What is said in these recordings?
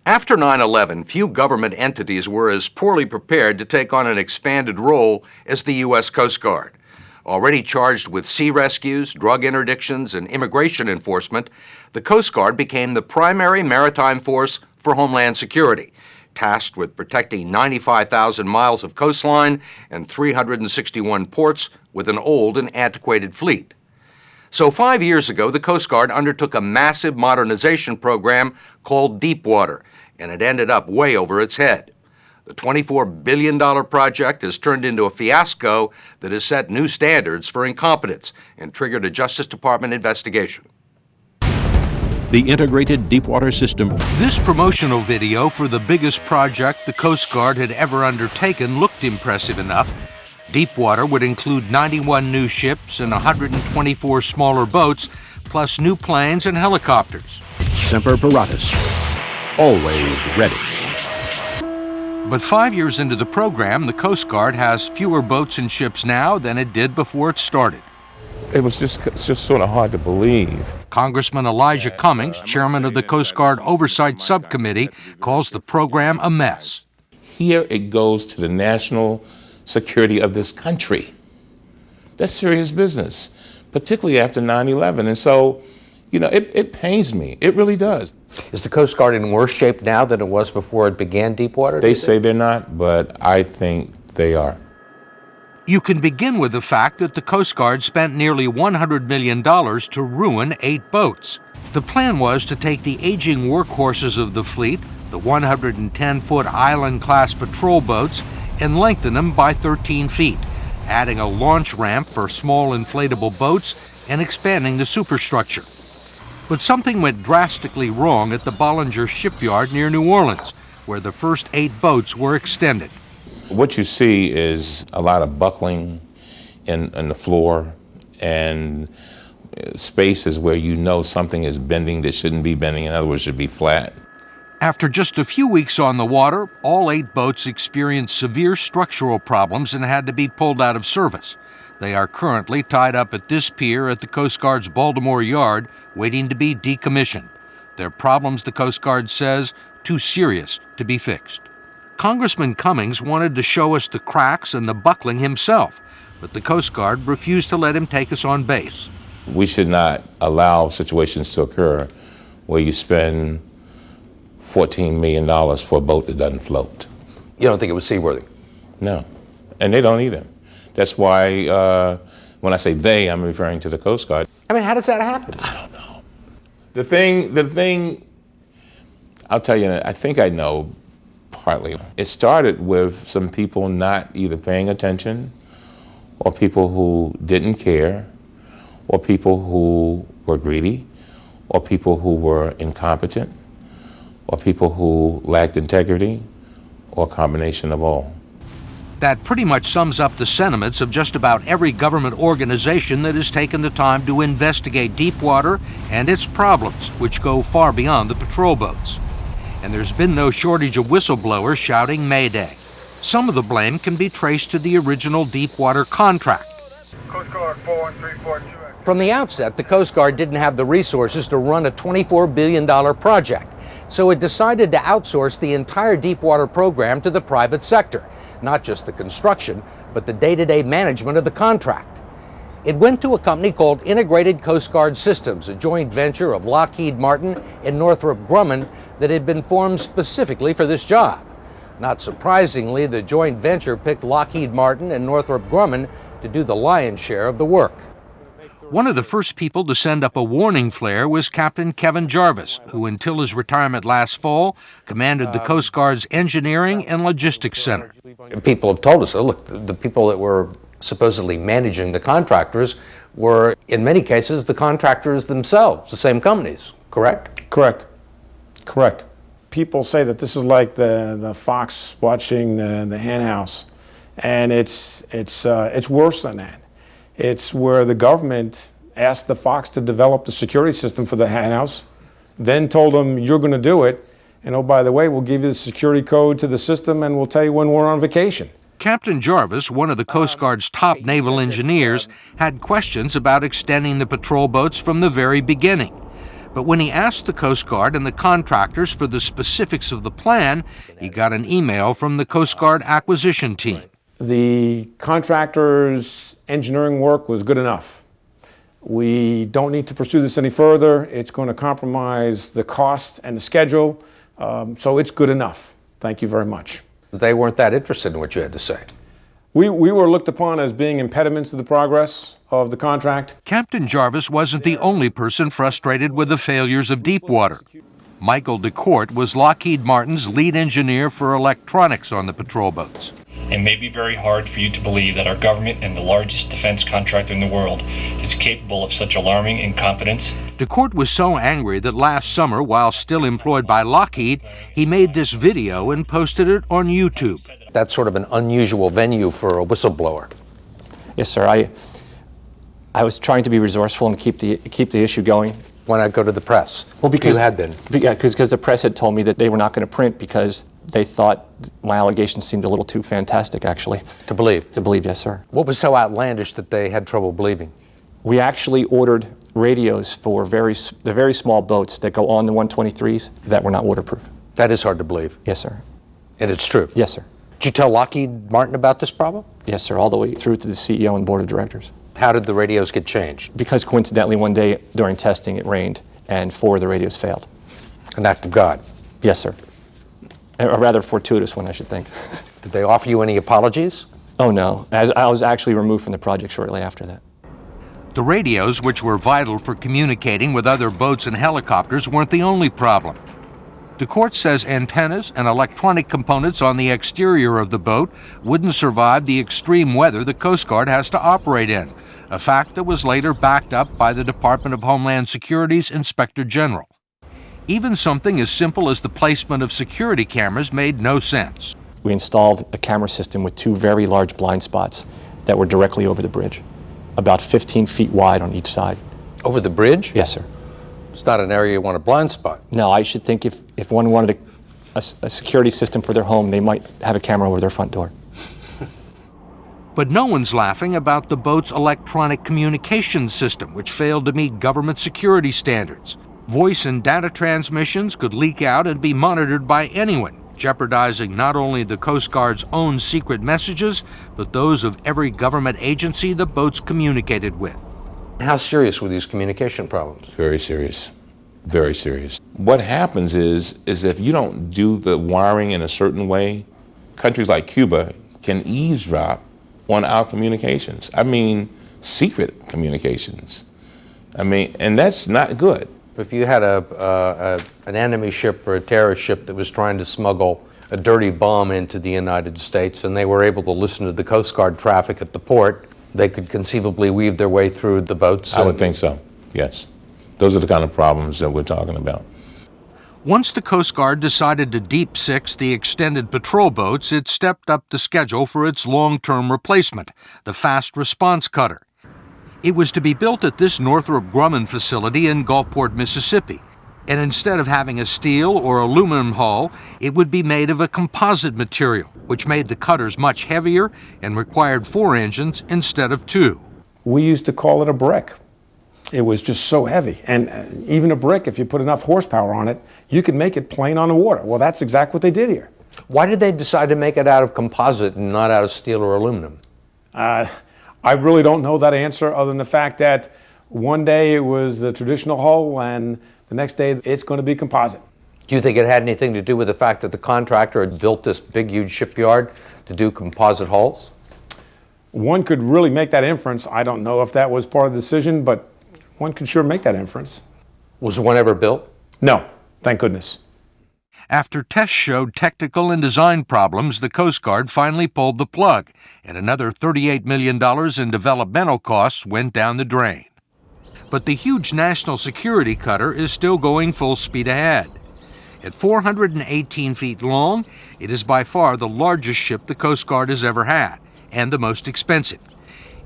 After 9/11, few government entities were as poorly prepared to take on an expanded role as the U.S. Coast Guard. Already charged with sea rescues, drug interdictions, and immigration enforcement, the Coast Guard became the primary maritime force for Homeland Security, tasked with protecting 95,000 miles of coastline and 361 ports with an old and antiquated fleet. So 5 years ago, the Coast Guard undertook a massive modernization program called Deepwater, and it ended up way over its head. The $24 billion project has turned into a fiasco that has set new standards for incompetence and triggered a Justice Department investigation. The integrated Deepwater system. This promotional video for the biggest project the Coast Guard had ever undertaken looked impressive enough. Deepwater would include 91 new ships and 124 smaller boats, plus new planes and helicopters. Semper Paratus, always ready. But 5 years into the program, the Coast Guard has fewer boats and ships now than it did before it started. It's just sort of hard to believe. Congressman Elijah Cummings, chairman of the Coast Guard Oversight Subcommittee, calls the program a mess. Here it goes to the national security of this country. That's serious business, particularly after 9/11. And so, it pains me. It really does. Is the Coast Guard in worse shape now than it was before it began Deepwater? They say they're not, but I think they are. You can begin with the fact that the Coast Guard spent nearly $100 million to ruin 8 boats. The plan was to take the aging workhorses of the fleet, the 110-foot Island-class patrol boats, and lengthen them by 13 feet, adding a launch ramp for small inflatable boats and expanding the superstructure. But something went drastically wrong at the Bollinger Shipyard near New Orleans, where the first 8 boats were extended. What you see is a lot of buckling in the floor and spaces where something is bending that shouldn't be bending. In other words, should be flat. After just a few weeks on the water, all 8 boats experienced severe structural problems and had to be pulled out of service. They are currently tied up at this pier at the Coast Guard's Baltimore Yard, waiting to be decommissioned. Their problems, the Coast Guard says, too serious to be fixed. Congressman Cummings wanted to show us the cracks and the buckling himself, but the Coast Guard refused to let him take us on base. We should not allow situations to occur where you spend $14 million for a boat that doesn't float. You don't think it was seaworthy? No, and they don't either. That's why when I say they, I'm referring to the Coast Guard. I mean, how does that happen? I don't know. The thing, I'll tell you, I think I know partly. It started with some people not either paying attention, or people who didn't care, or people who were greedy, or people who were incompetent, or people who lacked integrity, or a combination of all. That pretty much sums up the sentiments of just about every government organization that has taken the time to investigate Deepwater and its problems, which go far beyond the patrol boats. And there's been no shortage of whistleblowers shouting Mayday. Some of the blame can be traced to the original Deepwater contract. Coast Guard 41342. From the outset, the Coast Guard didn't have the resources to run a $24 billion project, so it decided to outsource the entire Deepwater program to the private sector, not just the construction, but the day-to-day management of the contract. It went to a company called Integrated Coast Guard Systems, a joint venture of Lockheed Martin and Northrop Grumman that had been formed specifically for this job. Not surprisingly, the joint venture picked Lockheed Martin and Northrop Grumman to do the lion's share of the work. One of the first people to send up a warning flare was Captain Kevin Jarvis, who until his retirement last fall commanded the Coast Guard's Engineering and Logistics Center. People have told us, look, the people that were supposedly managing the contractors were, in many cases, the contractors themselves, the same companies, correct? Correct. People say that this is like the fox watching the hen house, and it's worse than that. It's where the government asked the fox to develop the security system for the hen house, then told them, you're going to do it, and oh, by the way, we'll give you the security code to the system and we'll tell you when we're on vacation. Captain Jarvis, one of the Coast Guard's top naval engineers, had questions about extending the patrol boats from the very beginning. But when he asked the Coast Guard and the contractors for the specifics of the plan, he got an email from the Coast Guard acquisition team. The contractor's engineering work was good enough. We don't need to pursue this any further. It's going to compromise the cost and the schedule, so it's good enough. Thank you very much. They weren't that interested in what you had to say. We were looked upon as being impediments to the progress of the contract. Captain Jarvis wasn't the only person frustrated with the failures of Deepwater. Michael DeCourt was Lockheed Martin's lead engineer for electronics on the patrol boats. It may be very hard for you to believe that our government and the largest defense contractor in the world is capable of such alarming incompetence. DeCourt was so angry that last summer, while still employed by Lockheed, he made this video and posted it on YouTube. That's sort of an unusual venue for a whistleblower. Yes, sir. I was trying to be resourceful and keep the issue going. Why not go to the press? Well, because you had been. Yeah, because the press had told me that they were not going to print because they thought my allegations seemed a little too fantastic, actually. To believe? To believe, yes, sir. What was so outlandish that they had trouble believing? We actually ordered radios for the very small boats that go on the 123s that were not waterproof. That is hard to believe. Yes, sir. And it's true? Yes, sir. Did you tell Lockheed Martin about this problem? Yes, sir, all the way through to the CEO and board of directors. How did the radios get changed? Because coincidentally one day during testing it rained and 4 of the radios failed. An act of God? Yes, sir. A rather fortuitous one, I should think. Did they offer you any apologies? Oh, no. I was actually removed from the project shortly after that. The radios, which were vital for communicating with other boats and helicopters, weren't the only problem. DeCourt says antennas and electronic components on the exterior of the boat wouldn't survive the extreme weather the Coast Guard has to operate in, a fact that was later backed up by the Department of Homeland Security's Inspector General. Even something as simple as the placement of security cameras made no sense. We installed a camera system with 2 very large blind spots that were directly over the bridge, about 15 feet wide on each side. Over the bridge? Yes, sir. It's not an area you want a blind spot. No, I should think if one wanted a security system for their home, they might have a camera over their front door. But no one's laughing about the boat's electronic communications system, which failed to meet government security standards. Voice and data transmissions could leak out and be monitored by anyone, jeopardizing not only the Coast Guard's own secret messages, but those of every government agency the boats communicated with. How serious were these communication problems? Very serious. Very serious. What happens is if you don't do the wiring in a certain way, countries like Cuba can eavesdrop on our communications. I mean, secret communications. I mean, and that's not good. If you had an enemy ship or a terrorist ship that was trying to smuggle a dirty bomb into the United States and they were able to listen to the Coast Guard traffic at the port, they could conceivably weave their way through the boats? I would think so, yes. Those are the kind of problems that we're talking about. Once the Coast Guard decided to deep six the extended patrol boats, it stepped up the schedule for its long-term replacement, the Fast Response Cutter. It was to be built at this Northrop Grumman facility in Gulfport, Mississippi. And instead of having a steel or aluminum hull, it would be made of a composite material, which made the cutters much heavier and required 4 engines instead of 2. We used to call it a brick. It was just so heavy. And even a brick, if you put enough horsepower on it, you could make it plain on the water. Well, that's exactly what they did here. Why did they decide to make it out of composite and not out of steel or aluminum? I really don't know that answer, other than the fact that one day it was the traditional hull and the next day it's going to be composite. Do you think it had anything to do with the fact that the contractor had built this big, huge shipyard to do composite hulls? One could really make that inference. I don't know if that was part of the decision, but one could sure make that inference. Was one ever built? No, thank goodness. After tests showed technical and design problems, the Coast Guard finally pulled the plug, and another $38 million in developmental costs went down the drain. But the huge national security cutter is still going full speed ahead. At 418 feet long, it is by far the largest ship the Coast Guard has ever had, and the most expensive.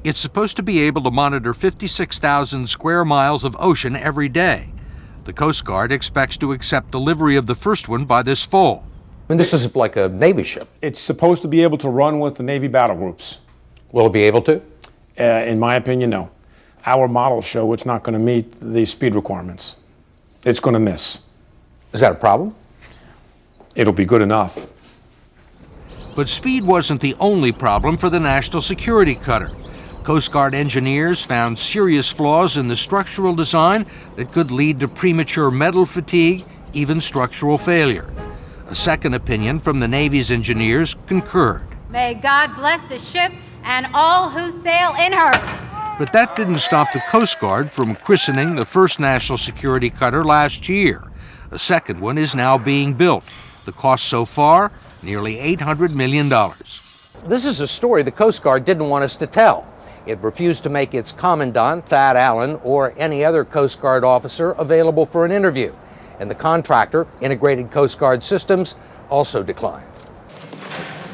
It's supposed to be able to monitor 56,000 square miles of ocean every day. The Coast Guard expects to accept delivery of the first one by this fall. I mean, this is like a Navy ship. It's supposed to be able to run with the Navy battle groups. Will it be able to? In my opinion, no. Our models show it's not going to meet the speed requirements. it's going to miss. Is that a problem? It'll be good enough. But speed wasn't the only problem for the National Security Cutter. Coast Guard engineers found serious flaws in the structural design that could lead to premature metal fatigue, even structural failure. A second opinion from the Navy's engineers concurred. May God bless the ship and all who sail in her. But that didn't stop the Coast Guard from christening the first National Security Cutter last year. A second one is now being built. The cost so far, nearly $800 million. This is a story the Coast Guard didn't want us to tell. It refused to make its commandant, Thad Allen, or any other Coast Guard officer available for an interview. And the contractor, Integrated Coast Guard Systems, also declined.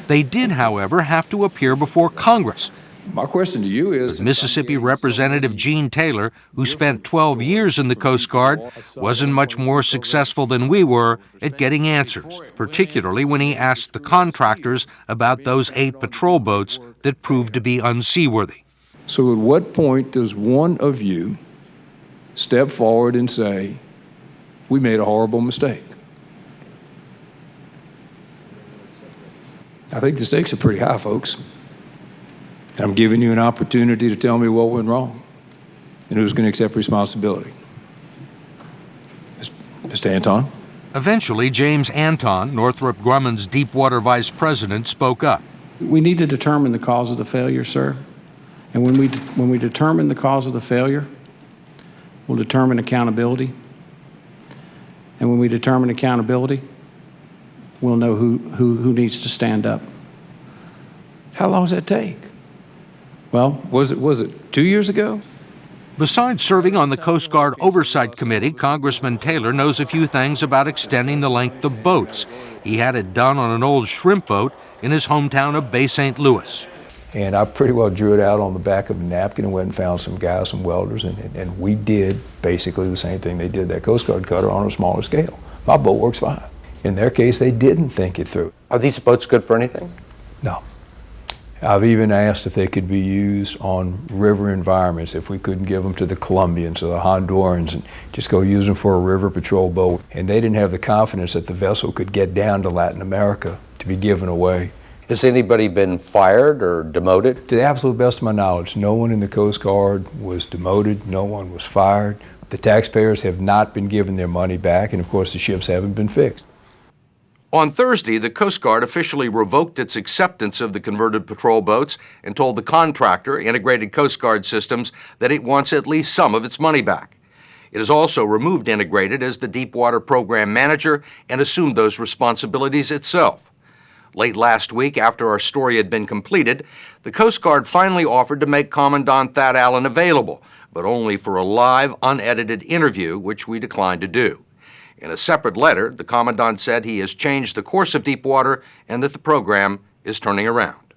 They did, however, have to appear before Congress. My question to you is... Mississippi Representative Gene Taylor, who spent 12 years in the Coast Guard, wasn't much more successful than we were at getting answers, particularly when he asked the contractors about those 8 patrol boats that proved to be unseaworthy. So at what point does one of you step forward and say, we made a horrible mistake? I think the stakes are pretty high, folks. I'm giving you an opportunity to tell me what went wrong and who's going to accept responsibility. Mr. Anton? Eventually, James Anton, Northrop Grumman's Deepwater vice president, spoke up. We need to determine the cause of the failure, sir. And when we determine the cause of the failure, we'll determine accountability. And when we determine accountability, we'll know who needs to stand up. How long does that take? Well, was it 2 years ago? Besides serving on the Coast Guard Oversight Committee, Congressman Taylor knows a few things about extending the length of boats. He had it done on an old shrimp boat in his hometown of Bay St. Louis. And I pretty well drew it out on the back of a napkin and went and found some guys, some welders, and we did basically the same thing they did that Coast Guard cutter on a smaller scale. My boat works fine. In their case, they didn't think it through. Are these boats good for anything? No. I've even asked if they could be used on river environments, if we couldn't give them to the Colombians or the Hondurans and just go use them for a river patrol boat. And they didn't have the confidence that the vessel could get down to Latin America to be given away. Has anybody been fired or demoted? To the absolute best of my knowledge, no one in the Coast Guard was demoted, no one was fired. The taxpayers have not been given their money back, and of course the ships haven't been fixed. On Thursday, the Coast Guard officially revoked its acceptance of the converted patrol boats and told the contractor, Integrated Coast Guard Systems, that it wants at least some of its money back. It has also removed Integrated as the Deepwater program manager and assumed those responsibilities itself. Late last week, after our story had been completed, the Coast Guard finally offered to make Commandant Thad Allen available, but only for a live, unedited interview, which we declined to do. In a separate letter, the Commandant said he has changed the course of Deepwater and that the program is turning around.